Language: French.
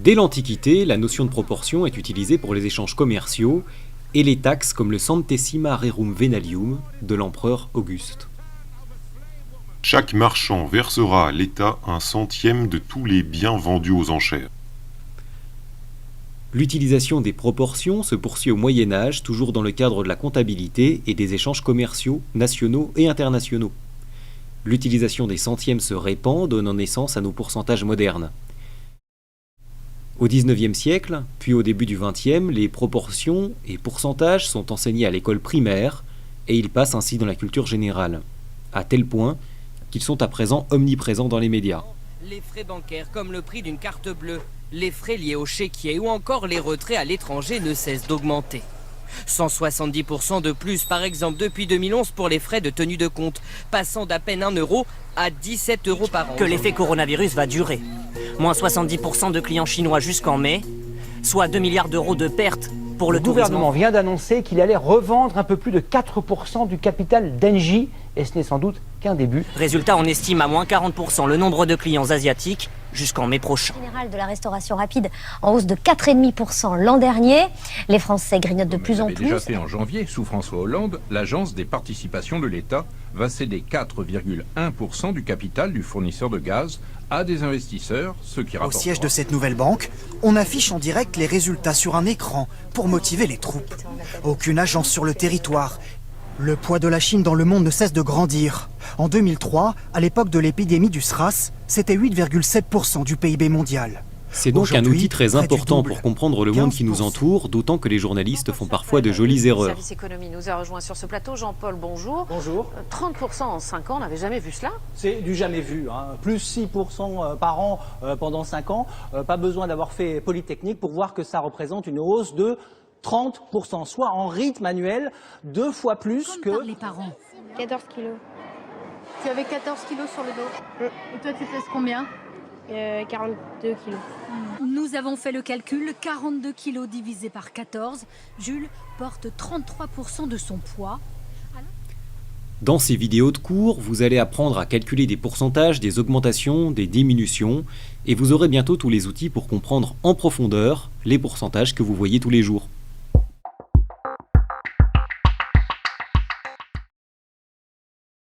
Dès l'Antiquité, la notion de proportion est utilisée pour les échanges commerciaux et les taxes comme le centesima rerum venalium de l'empereur Auguste. Chaque marchand versera à l'État un centième de tous les biens vendus aux enchères. L'utilisation des proportions se poursuit au Moyen Âge, toujours dans le cadre de la comptabilité et des échanges commerciaux nationaux et internationaux. L'utilisation des centièmes se répand, donnant naissance à nos pourcentages modernes. Au XIXe siècle, puis au début du XXe, les proportions et pourcentages sont enseignés à l'école primaire et ils passent ainsi dans la culture générale, à tel point qu'ils sont à présent omniprésents dans les médias. Les frais bancaires comme le prix d'une carte bleue, les frais liés au chéquier ou encore les retraits à l'étranger ne cessent d'augmenter. 170% de plus par exemple depuis 2011 pour les frais de tenue de compte, passant d'à peine 1 euro à 17 euros par an. Que l'effet coronavirus va durer. Moins 70% de clients chinois jusqu'en mai, soit 2 milliards d'euros de pertes pour le tourisme. Le gouvernement vient d'annoncer qu'il allait revendre un peu plus de 4% du capital d'Engie, et ce n'est sans doute qu'un début. Résultat, on estime à moins 40% le nombre de clients asiatiques jusqu'en mai prochain. Général de la restauration rapide en hausse de 4,5% l'an dernier. Les Français grignotent de plus en plus. Déjà fait en janvier, sous François Hollande, l'agence des participations de l'État va céder 4,1% du capital du fournisseur de gaz à des investisseurs, ce qui rapporte. Au siège de cette nouvelle banque, on affiche en direct les résultats sur un écran pour motiver les troupes. Aucune agence sur le territoire. Le poids de la Chine dans le monde ne cesse de grandir. En 2003, à l'époque de l'épidémie du SRAS, c'était 8,7% du PIB mondial. C'est donc un outil très important pour comprendre le monde qui nous entoure, d'autant que les journalistes font parfois de jolies erreurs. Le service économie nous a rejoint sur ce plateau. Jean-Paul, bonjour. Bonjour. 30% en 5 ans, on n'avait jamais vu cela. C'est du jamais vu, hein. Plus 6% par an pendant 5 ans. Pas besoin d'avoir fait Polytechnique pour voir que ça représente une hausse de 30%, soit en rythme annuel, 2 fois plus que... les parents. 14 kilos. Tu avais 14 kilos sur le dos. Et toi, tu pèses combien 42 kilos. Nous avons fait le calcul, 42 kilos divisé par 14. Jules porte 33% de son poids. Dans ces vidéos de cours, vous allez apprendre à calculer des pourcentages, des augmentations, des diminutions, et vous aurez bientôt tous les outils pour comprendre en profondeur les pourcentages que vous voyez tous les jours.